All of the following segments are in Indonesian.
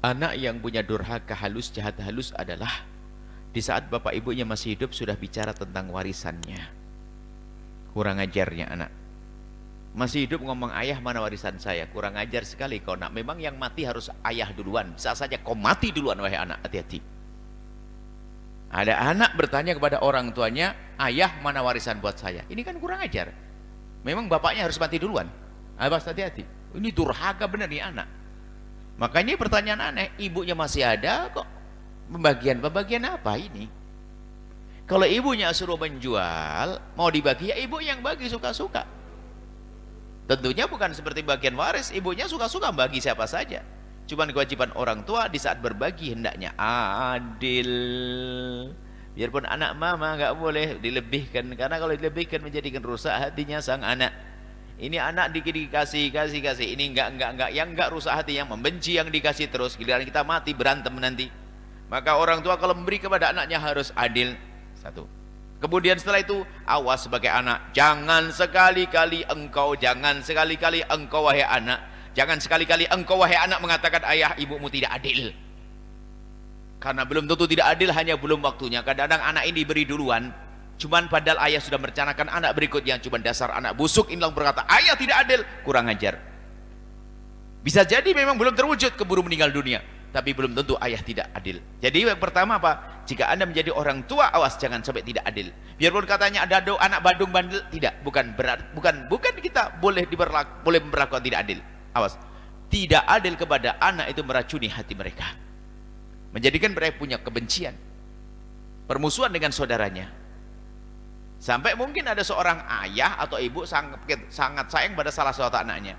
Anak yang punya durhaka halus, jahat halus adalah di saat bapak ibunya masih hidup sudah bicara tentang warisannya. Kurang ajarnya anak. Masih hidup ngomong, ayah mana warisan saya? Kurang ajar sekali kau nak. Memang yang mati harus ayah duluan. Bisa saja kau mati duluan wahai anak, hati-hati. Ada anak bertanya kepada orang tuanya, ayah mana warisan buat saya? Ini kan kurang ajar. Memang bapaknya harus mati duluan. Awas, hati-hati. Ini durhaka benar nih anak. Makanya pertanyaan aneh, ibunya masih ada kok. Pembagian apa ini? Kalau ibunya suruh menjual, mau dibagi ya ibu yang bagi suka-suka. Tentunya bukan seperti bagian waris, ibunya suka-suka bagi siapa saja. Cuman kewajiban orang tua di saat berbagi hendaknya adil. Biarpun anak mama nggak boleh dilebihkan, karena kalau dilebihkan menjadikan rusak hatinya sang anak. Ini anak dikasih, ini enggak, yang enggak rusak hatinya, membenci yang dikasih terus, giliran kita mati berantem nanti. Maka orang tua kalau memberi kepada anaknya harus adil. Satu. Kemudian setelah itu, awas sebagai anak, jangan sekali-kali engkau wahai anak, jangan sekali-kali engkau wahai anak mengatakan ayah ibumu tidak adil. Karena belum tentu tidak adil, hanya belum waktunya. Kadang-kadang anak ini diberi duluan, cuman padahal ayah sudah merencanakan anak berikutnya. Cuman dasar anak busuk ini langsung berkata ayah tidak adil, kurang ajar. Bisa jadi memang belum terwujud, keburu meninggal dunia, tapi belum tentu ayah tidak adil. Jadi yang pertama apa? Jika anda menjadi orang tua, awas jangan sampai tidak adil. Biarpun katanya ada anak badung bandel, tidak, bukan kita boleh memperlakukan tidak adil. Awas, tidak adil kepada anak itu meracuni hati mereka, menjadikan mereka punya kebencian, permusuhan dengan saudaranya. Sampai mungkin ada seorang ayah atau ibu sangat sayang pada salah satu anaknya,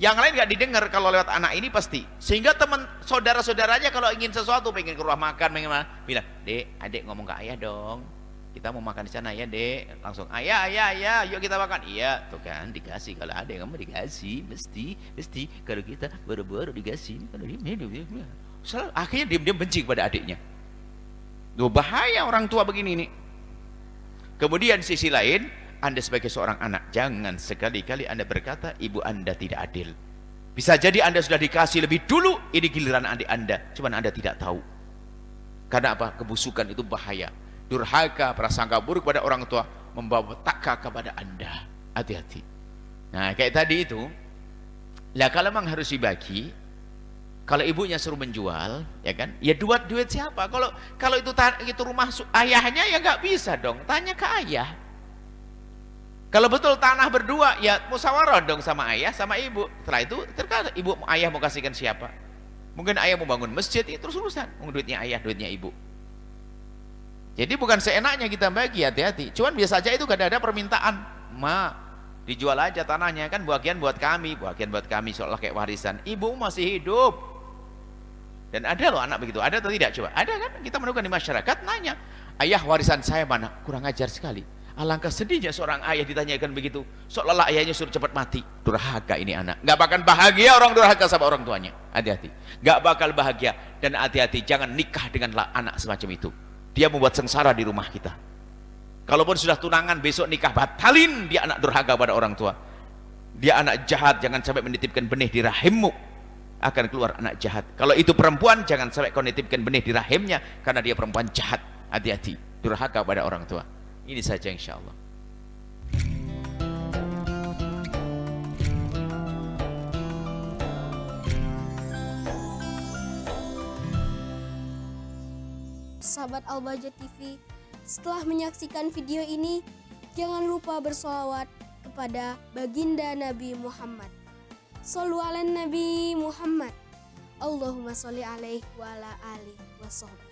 yang lain nggak didengar kalau lewat anak ini pasti. Sehingga teman saudara-saudaranya kalau ingin sesuatu, pengen ke rumah makan, pengen mana, bilang, dek, adik ngomong ke ayah dong, kita mau makan di sana ya dek. Langsung ayah, yuk kita makan. Iya, tuh kan dikasih. Kalau ada yang mau dikasih, mesti. Kalau kita baru-baru dikasih, akhirnya diam-diam benci kepada adiknya. Tuh bahaya orang tua begini nih. Kemudian sisi lain, anda sebagai seorang anak, jangan sekali-kali anda berkata ibu anda tidak adil. Bisa jadi anda sudah dikasih lebih dulu, ini giliran adik anda, cuman anda tidak tahu. Karena apa? Kebusukan itu bahaya. Durhaka, prasangka buruk pada orang tua membawa petaka kepada anda. Hati-hati. Nah kayak tadi itu, lah kalau memang harus dibagi, kalau ibunya suruh menjual, ya kan? Ya duit siapa? Kalau itu rumah ayahnya, ya nggak bisa dong. Tanya ke ayah. Kalau betul tanah berdua, ya musyawarah dong sama ayah, sama ibu. Setelah itu terkadang ayah mau kasihkan siapa? Mungkin ayah mau bangun masjid, itu terus urusan. Duitnya ayah, duitnya ibu. Jadi bukan seenaknya kita bagi, hati-hati. Cuman biasa aja itu gak ada permintaan, dijual aja tanahnya, kan bagian buat kami seolah kayak warisan. Ibu masih hidup. Dan ada loh anak begitu, ada atau tidak? Coba, ada kan? Kita menemukan di masyarakat, nanya, ayah warisan saya mana? Kurang ajar sekali. Alangkah sedihnya seorang ayah ditanyakan begitu, seolah-olah ayahnya suruh cepat mati. Durhaka ini anak. Gak bakal bahagia orang durhaka sama orang tuanya. Hati-hati. Gak bakal bahagia. Dan hati-hati, jangan nikah dengan anak semacam itu. Dia membuat sengsara di rumah kita. Kalaupun sudah tunangan, besok nikah, batalin. Dia anak durhaka pada orang tua. Dia anak jahat, jangan sampai menitipkan benih di rahimmu, akan keluar anak jahat. Kalau itu perempuan, jangan sampai kau nitipkan benih di rahimnya, karena dia perempuan jahat. Hati-hati, durhaka pada orang tua. Ini saja insya Allah. Sahabat Al-Bahjah TV, setelah menyaksikan video ini, jangan lupa bersolawat kepada baginda Nabi Muhammad. Shollu ala Nabi Muhammad. Allahumma sholli alaihi wa ala alihi wa sahbihi.